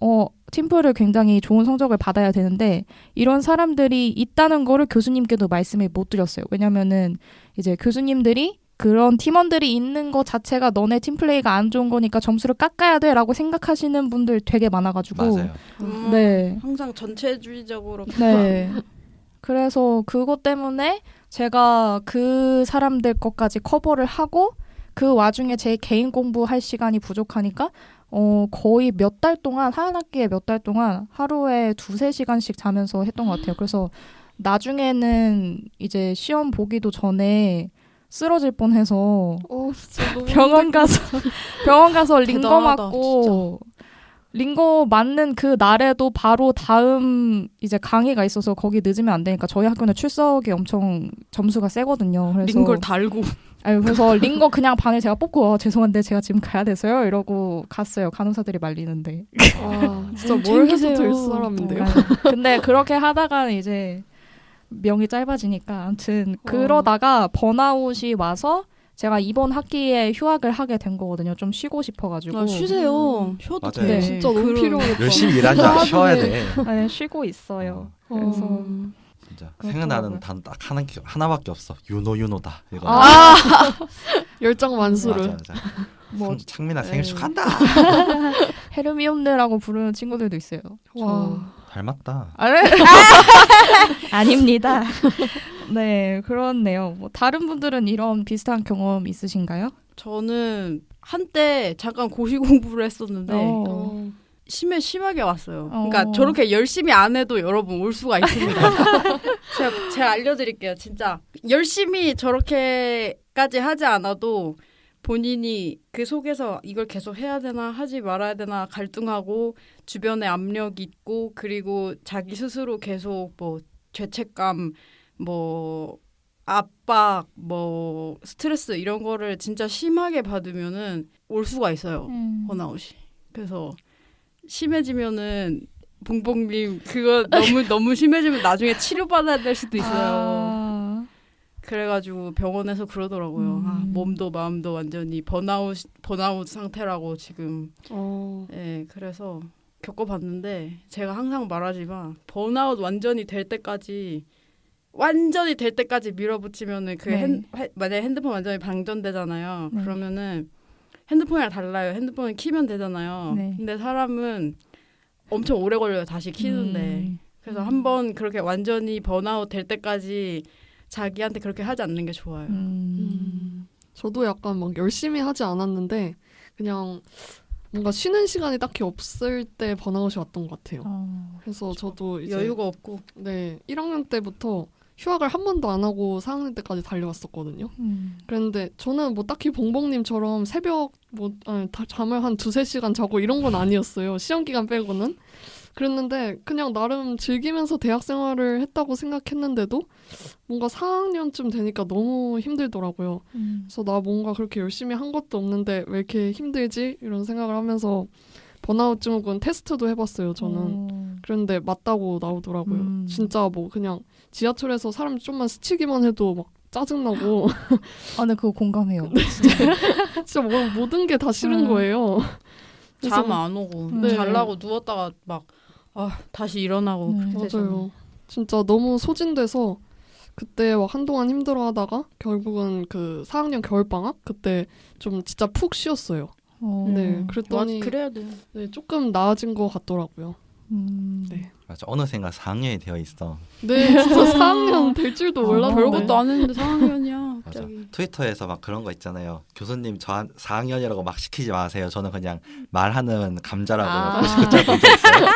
팀플을 굉장히 좋은 성적을 받아야 되는데 이런 사람들이 있다는 거를 교수님께도 말씀을 못 드렸어요. 왜냐면은 이제 교수님들이 그런 팀원들이 있는 것 자체가 너네 팀플레이가 안 좋은 거니까 점수를 깎아야 돼라고 생각하시는 분들 되게 많아가지고 맞아요. 네. 항상 전체주의적으로. 네. 그래서 그것 때문에 제가 그 사람들 것까지 커버를 하고 그 와중에 제 개인 공부할 시간이 부족하니까 거의 몇 달 동안 한 학기에 몇 달 동안 하루에 2-3시간씩 자면서 했던 것 같아요. 그래서 나중에는 이제 시험 보기도 전에 쓰러질 뻔해서 병원 가서 링거 맞고 링거 맞는 그 날에도 바로 다음 이제 강의가 있어서 거기 늦으면 안 되니까 저희 학교는 출석이 엄청 점수가 세거든요. 그래서 링걸 달고. 아니, 그래서 링거 그냥 반을 제가 뽑고 죄송한데 제가 지금 가야 돼서요 이러고 갔어요. 간호사들이 말리는데. 아, 진짜 뭘 해도 챙기세요. 될 사람인데요. 근데 그렇게 하다가 이제 명이 짧아지니까 아무튼 그러다가 번아웃이 와서 제가 이번 학기에 휴학을 하게 된 거거든요. 좀 쉬고 싶어가지고. 아, 쉬세요. 쉬어도 맞아요. 돼. 진짜 너무 필요하겠다. 열심히 일하자 쉬어야 돼. 네, 쉬고 있어요. 어. 그래서 진짜 그렇더라고요. 생각나는 단어 딱 하나밖에 없어. 유노다. 이거. 아, 열정 만수를. 맞아. 뭐 창민아 생일 네. 축하한다. 헤르미온느라고 부르는 친구들도 있어요. 와. 닮았다. 아닙니다. 네, 그렇네요. 뭐 다른 분들은 이런 비슷한 경험 있으신가요? 저는 한때 잠깐 고시 공부를 했었는데 어. 심하게 왔어요. 어. 그러니까 저렇게 열심히 안 해도 여러분 올 수가 있습니다. 제가 알려드릴게요. 진짜 열심히 저렇게까지 하지 않아도 본인이 그 속에서 이걸 계속 해야 되나 하지 말아야 되나 갈등하고 주변에 압력이 있고 그리고 자기 스스로 계속 뭐 죄책감 뭐 압박 뭐 스트레스 이런 거를 진짜 심하게 받으면은 올 수가 있어요. 번아웃이. 그래서 심해지면은 봉봉님 그거 너무 심해지면 나중에 치료받아야 될 수도 있어요. 아, 그래가지고 병원에서 그러더라고요. 아, 몸도 마음도 완전히 번아웃 상태라고 지금. 어. 예, 그래서 겪어봤는데 제가 항상 말하지만 번아웃 완전히 될 때까지 밀어붙이면은 그 네. 만약에 핸드폰 완전히 방전되잖아요. 네. 그러면은 핸드폰이랑 달라요. 핸드폰을 키면 되잖아요. 네. 근데 사람은 엄청 오래 걸려요. 다시 키는데. 그래서 한번 그렇게 완전히 번아웃 될 때까지 자기한테 그렇게 하지 않는 게 좋아요. 저도 약간 막 열심히 하지 않았는데 그냥 뭔가 쉬는 시간이 딱히 없을 때 번아웃이 왔던 것 같아요. 그래서 저도 이제 여유가 없고. 네 1학년 때부터 휴학을 한 번도 안 하고 4학년 때까지 달려왔었거든요. 그런데 저는 뭐 딱히 봉봉님처럼 새벽 잠을 한 2-3시간 자고 이런 건 아니었어요. 시험 기간 빼고는. 그랬는데 그냥 나름 즐기면서 대학 생활을 했다고 생각했는데도 뭔가 4학년쯤 되니까 너무 힘들더라고요. 그래서 나 뭔가 그렇게 열심히 한 것도 없는데 왜 이렇게 힘들지? 이런 생각을 하면서 번아웃 증후군 테스트도 해봤어요. 저는. 그런데 맞다고 나오더라고요. 진짜 뭐 그냥 지하철에서 사람 좀만 스치기만 해도 막 짜증나고 아, 네, 그거 공감해요. 진짜 모든 게 다 싫은 거예요. 잠 안 오고 네. 잘라고 누웠다가 막 다시 일어나고 그렇게 되잖아요. 맞아요. 진짜 너무 소진돼서 그때 막 한동안 힘들어하다가 결국은 그 4학년 겨울방학 그때 좀 진짜 푹 쉬었어요. 네, 그랬더니 그래야 돼. 네, 조금 나아진 것 같더라고요. 네. 맞아. 어느샌가 4학년이 되어 있어. 네, 진짜 4학년 될 줄도 몰랐는데. 별것도 안 했는데 4학년이야. 맞아. 갑자기. 트위터에서 막 그런 거 있잖아요. 교수님 저 4학년이라고 막 시키지 마세요. 저는 그냥 말하는 감자라고 글자 본 적 있어요.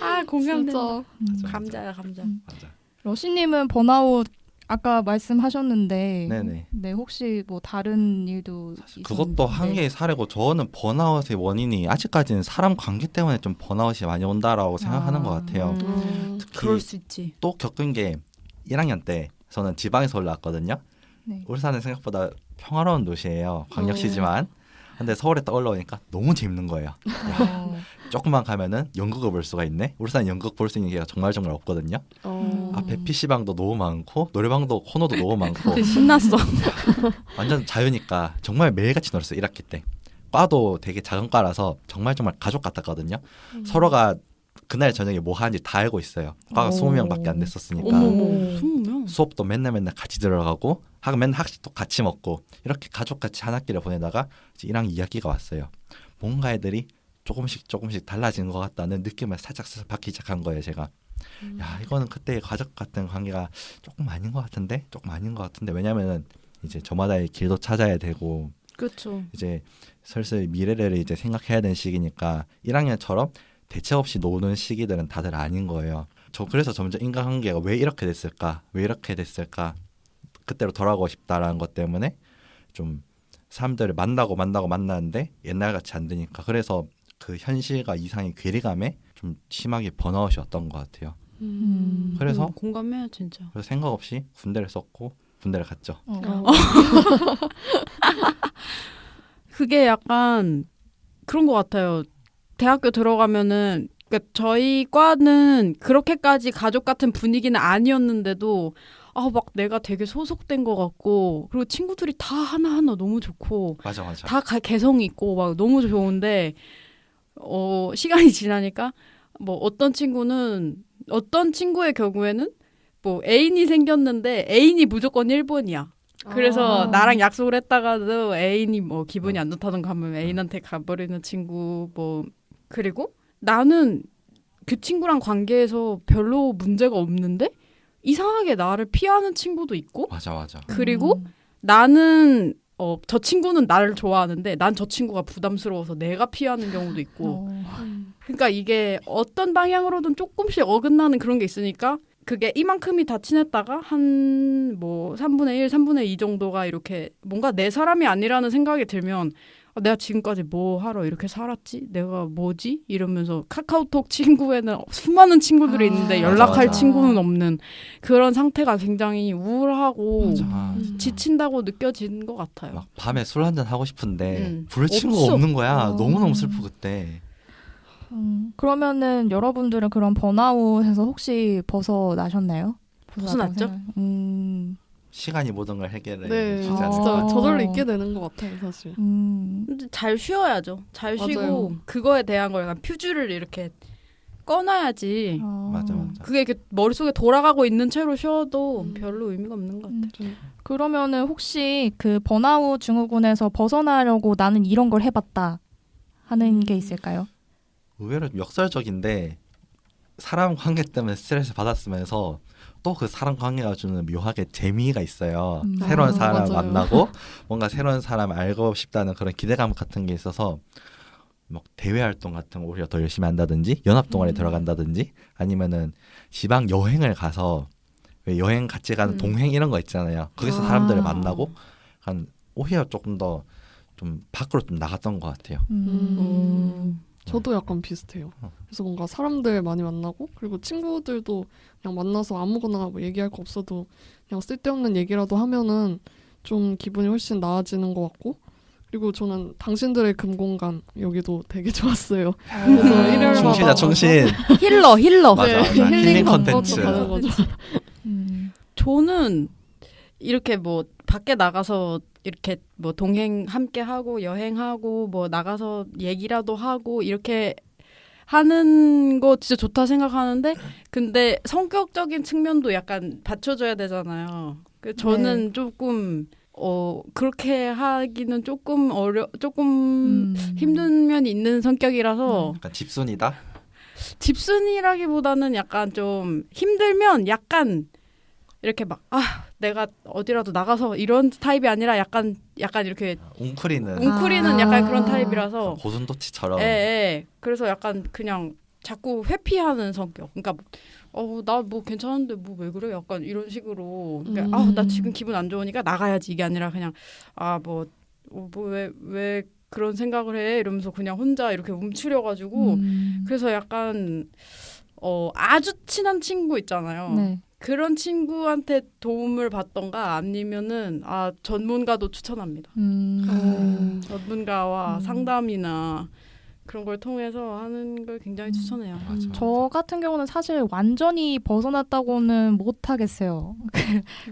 아, 공감된다. 진짜. 감자야 감자. 맞아. 러시님은 번아웃 아까 말씀하셨는데 네네. 네, 혹시 뭐 다른 일도 그것도 한 개의 사례고 저는 번아웃의 원인이 아직까지는 사람 관계 때문에 좀 번아웃이 많이 온다라고 생각하는 것 같아요. 특히 그럴 수 있지. 또 겪은 게 1학년 때 저는 지방에서 올라왔거든요. 네. 울산은 생각보다 평화로운 도시예요. 광역시지만. 근데 서울에 딱 올라오니까 너무 재밌는 거예요. 조금만 가면은 연극을 볼 수가 있네. 울산 연극 볼 수 있는 게 정말 없거든요. 앞에 PC방도 너무 많고 노래방도 코너도 너무 많고 신났어. 완전 자유니까 정말 매일같이 놀았어요. 1학기 때. 과도 되게 작은 과라서 정말 가족 같았거든요. 서로가 그날 저녁에 뭐 하는지 다 알고 있어요. 과가 20명밖에 안 됐었으니까. 20명. 수업도 맨날 같이 들어가고 맨날 학식도 같이 먹고 이렇게 가족같이 한 학기를 보내다가 이제 1학년 2학기가 왔어요. 뭔가 애들이 조금씩 달라지는 것 같다는 느낌을 살짝 받기 시작한 거예요. 제가. 야, 이거는 그때의 가족 같은 관계가 조금 아닌 것 같은데 왜냐면은 이제 저마다의 길도 찾아야 되고 그렇죠. 이제 슬슬 미래를 이제 생각해야 되는 시기니까 1학년처럼 대책 없이 노는 시기들은 다들 아닌 거예요. 그래서 점점 인간관계가 왜 이렇게 됐을까? 그때로 돌아가고 싶다라는 것 때문에 좀 사람들을 만나는데 옛날같이 안 되니까 그래서 그 현실과 이상의 괴리감에 좀 심하게 번아웃이었던 것 같아요. 그래서 공감해요 진짜. 그래서 생각 없이 군대를 썼고 군대를 갔죠. 그게 약간 그런 것 같아요. 대학교 들어가면은 그러니까 저희 과는 그렇게까지 가족 같은 분위기는 아니었는데도 막 내가 되게 소속된 것 같고 그리고 친구들이 다 하나하나 너무 좋고 맞아. 다 개성 있고 막 너무 좋은데 시간이 지나니까 뭐 어떤 친구의 경우에는 뭐 애인이 생겼는데 애인이 무조건 1번이야. 그래서 나랑 약속을 했다가도 애인이 뭐 기분이 안 좋다던가 하면 애인한테 가버리는 친구 뭐 그리고 나는 그 친구랑 관계에서 별로 문제가 없는데 이상하게 나를 피하는 친구도 있고 맞아. 그리고 나는 저 친구는 나를 좋아하는데 난 저 친구가 부담스러워서 내가 피하는 경우도 있고 그러니까 이게 어떤 방향으로든 조금씩 어긋나는 그런 게 있으니까 그게 이만큼이 다 친했다가 한 뭐 3분의 1, 3분의 2 정도가 이렇게 뭔가 내 사람이 아니라는 생각이 들면 내가 지금까지 뭐 하러 이렇게 살았지? 내가 뭐지? 이러면서 카카오톡 친구에는 수많은 친구들이 있는데 연락할 맞아. 친구는 없는 그런 상태가 굉장히 우울하고 맞아. 지친다고 느껴지는 것 같아요. 막 밤에 술 한잔 하고 싶은데 부를 없어. 친구가 없는 거야. 너무너무 슬프 그때. 그러면은 여러분들은 그런 번아웃에서 혹시 벗어나셨나요? 벗어났죠? 시간이 모든 걸 해결해 네, 주지 진짜 않을까. 저절로 있게 되는 것 같아요, 사실. 근데 잘 쉬어야죠. 잘 쉬고 맞아요. 그거에 대한 걸 약간 퓨즈를 이렇게 꺼놔야지. 맞아. 그게 이렇게 머릿속에 돌아가고 있는 채로 쉬어도 별로 의미가 없는 것 같아요. 그러면은 혹시 그 번아웃 증후군에서 벗어나려고 나는 이런 걸 해봤다 하는 게 있을까요? 의외로 좀 역설적인데 사람 관계 때문에 스트레스 받았으면서 또 그 사람 관계가 주는 묘하게 재미가 있어요. 새로운 사람 맞아요. 만나고 뭔가 새로운 사람 알고 싶다는 그런 기대감 같은 게 있어서 막 대외 활동 같은 거 오히려 더 열심히 한다든지 연합 동아리에 들어간다든지 아니면은 지방 여행을 가서 왜 여행 같이 가는 동행 이런 거 있잖아요. 거기서 사람들을 만나고 한 오히려 조금 더 좀 밖으로 좀 나갔던 것 같아요. 저도 약간 비슷해요. 그래서 뭔가 사람들 많이 만나고 그리고 친구들도 그냥 만나서 아무거나 뭐 얘기할 거 없어도 그냥 쓸데없는 얘기라도 하면은 좀 기분이 훨씬 나아지는 것 같고 그리고 저는 당신들의 금공간 여기도 되게 좋았어요. 그래서 일요일마다 충실이다 충실. 힐러. 맞아. 힐링 컨텐츠. 가는 거죠. 저는 이렇게 뭐 밖에 나가서 이렇게 뭐 동행 함께 하고 여행하고 뭐 나가서 얘기라도 하고 이렇게 하는 거 진짜 좋다 생각하는데 근데 성격적인 측면도 약간 받쳐줘야 되잖아요. 저는 조금 그렇게 하기는 조금 힘든 면이 있는 성격이라서 약간 집순이다. 집순이라기보다는 약간 좀 힘들면 약간 이렇게 막 내가 어디라도 나가서 이런 타입이 아니라 약간 이렇게 웅크리는 약간 그런 타입이라서 고슴도치처럼. 예. 그래서 약간 그냥 자꾸 회피하는 성격. 그러니까 나 뭐 괜찮은데 뭐 왜 그래? 약간 이런 식으로. 그러니까 나 지금 기분 안 좋으니까 나가야지 이게 아니라 그냥 왜 그런 생각을 해? 이러면서 그냥 혼자 이렇게 움츠려가지고 그래서 약간 아주 친한 친구 있잖아요. 네. 그런 친구한테 도움을 받던가 아니면은 전문가도 추천합니다. 전문가와 상담이나 그런 걸 통해서 하는 걸 굉장히 추천해요. 맞아. 저 같은 경우는 사실 완전히 벗어났다고는 못 하겠어요.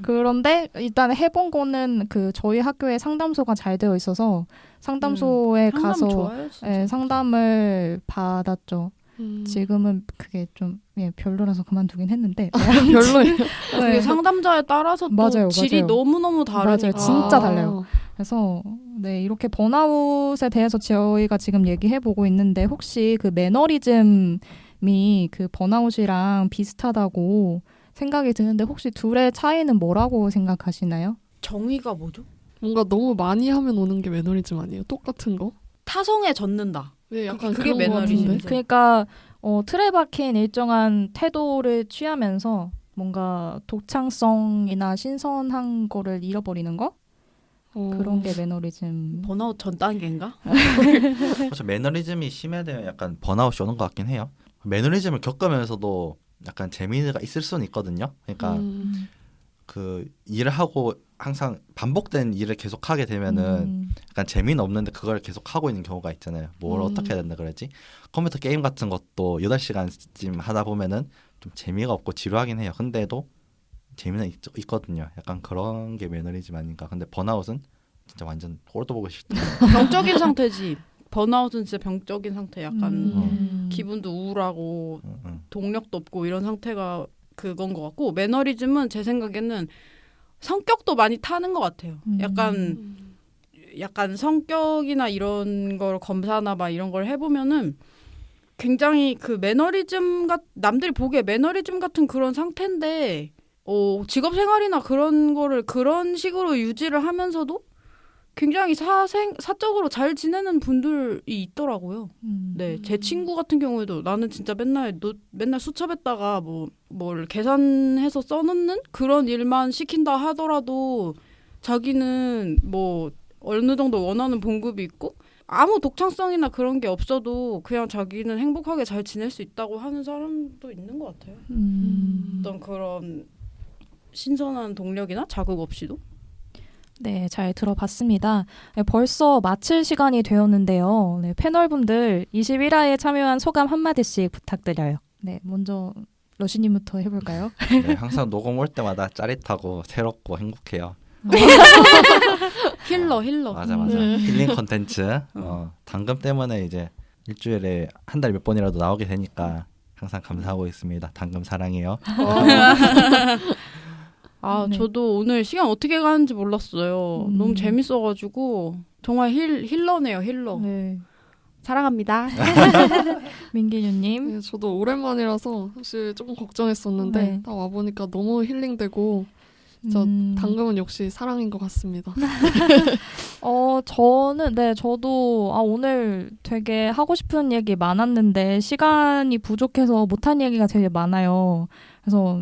그런데 일단 해본 거는 그 저희 학교에 상담소가 잘 되어 있어서 상담소에 상담 가서 좋아요, 진짜. 상담을 받았죠. 지금은 그게 좀 별로라서 그만두긴 했는데 별로예요. 그게 상담자에 따라서 또 맞아요, 질이 맞아요. 너무너무 다르니까. 맞아요. 진짜 달라요. 그래서 이렇게 번아웃에 대해서 저희가 지금 얘기해보고 있는데 혹시 그 매너리즘이 그 번아웃이랑 비슷하다고 생각이 드는데 혹시 둘의 차이는 뭐라고 생각하시나요? 정의가 뭐죠? 뭔가 너무 많이 하면 오는 게 매너리즘 아니에요? 똑같은 거? 타성에 젖는다. 네, 약간 그게 그런 거 매너리즘이죠. 같은데. 그러니까 틀에 박힌 일정한 태도를 취하면서 뭔가 독창성이나 신선한 거를 잃어버리는 거? 그런 게 매너리즘. 번아웃 전 단계인가? 그렇죠. 매너리즘이 심해되면 약간 번아웃이 오는 것 같긴 해요. 매너리즘을 겪으면서도 약간 재미가 있을 수는 있거든요. 그러니까 그 일을 하고 항상 반복된 일을 계속 하게 되면은 약간 재미는 없는데 그걸 계속 하고 있는 경우가 있잖아요. 뭘 어떻게 해야 된다 그러지? 컴퓨터 게임 같은 것도 8시간쯤 하다 보면은 좀 재미가 없고 지루하긴 해요. 근데도 재미는 있거든요. 약간 그런 게 매너리즘 아닌가. 근데 번아웃은 진짜 완전 꼴도 보기 싫다. 병적인 상태지. 번아웃은 진짜 병적인 상태. 약간 기분도 우울하고 동력도 없고 이런 상태가 그건 것 같고, 매너리즘은 제 생각에는 성격도 많이 타는 것 같아요. 약간 성격이나 이런 걸 검사나 막 이런 걸 해보면은 굉장히 그 매너리즘 남들이 보기에 매너리즘 같은 그런 상태인데 직업 생활이나 그런 거를 그런 식으로 유지를 하면서도 굉장히 사적으로 잘 지내는 분들이 있더라고요. 네, 제 친구 같은 경우에도 나는 진짜 맨날 수첩에다가 뭘 계산해서 써놓는 그런 일만 시킨다 하더라도 자기는 뭐 어느 정도 원하는 봉급이 있고 아무 독창성이나 그런 게 없어도 그냥 자기는 행복하게 잘 지낼 수 있다고 하는 사람도 있는 것 같아요. 어떤 그런 신선한 동력이나 자극 없이도. 네, 잘 들어봤습니다. 네, 벌써 마칠 시간이 되었는데요. 네, 패널분들 21화에 참여한 소감 한마디씩 부탁드려요. 네, 먼저 러시님부터 해볼까요? 네, 항상 녹음 올 때마다 짜릿하고 새롭고 행복해요. 힐러. 맞아. 힐링 콘텐츠. 당금 때문에 이제 일주일에 한 달 몇 번이라도 나오게 되니까 항상 감사하고 있습니다. 당금 사랑해요. 네. 저도 오늘 시간 어떻게 가는지 몰랐어요. 너무 재밌어가지고 정말 힐러네요, 힐러. 네. 사랑합니다. 민기뉴님. 네, 저도 오랜만이라서 사실 조금 걱정했었는데 네. 딱 와보니까 너무 힐링되고 진짜 당금은 역시 사랑인 것 같습니다. 저도 오늘 되게 하고 싶은 얘기 많았는데 시간이 부족해서 못한 얘기가 되게 많아요. 그래서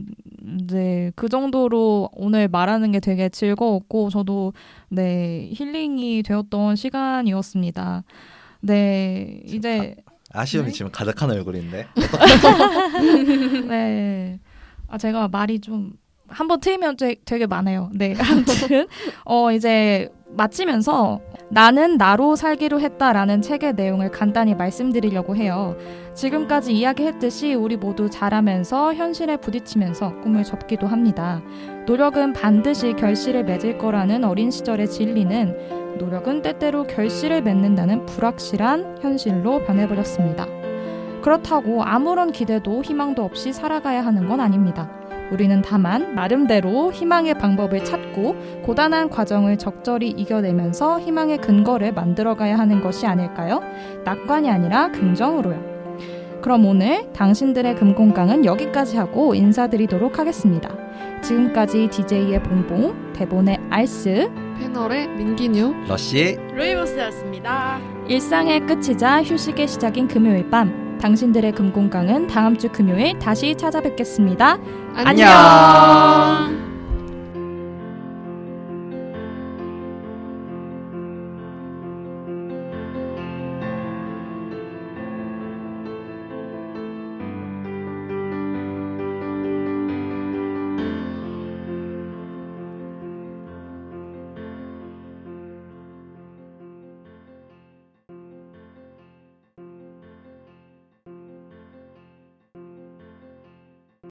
이제 그 정도로 오늘 말하는 게 되게 즐거웠고 저도 네, 힐링이 되었던 시간이었습니다. 네, 이제 아쉬움이 네? 지금 가득한 얼굴인데. 네. 제가 말이 좀 한번 트이면 되게 많아요. 네. 아무튼 이제 마치면서 나는 나로 살기로 했다라는 책의 내용을 간단히 말씀드리려고 해요. 지금까지 이야기했듯이 우리 모두 자라면서 현실에 부딪히면서 꿈을 접기도 합니다. 노력은 반드시 결실을 맺을 거라는 어린 시절의 진리는 노력은 때때로 결실을 맺는다는 불확실한 현실로 변해버렸습니다. 그렇다고 아무런 기대도 희망도 없이 살아가야 하는 건 아닙니다. 우리는 다만 나름대로 희망의 방법을 찾고 고단한 과정을 적절히 이겨내면서 희망의 근거를 만들어가야 하는 것이 아닐까요? 낙관이 아니라 긍정으로요. 그럼 오늘 당신들의 금공강은 여기까지 하고 인사드리도록 하겠습니다. 지금까지 DJ의 봉봉, 대본의 알스, 패널의 민기뉴, 러시. 루이보스였습니다. 일상의 끝이자 휴식의 시작인 금요일 밤. 당신들의 금공강은 다음 주 금요일 다시 찾아뵙겠습니다. 안녕.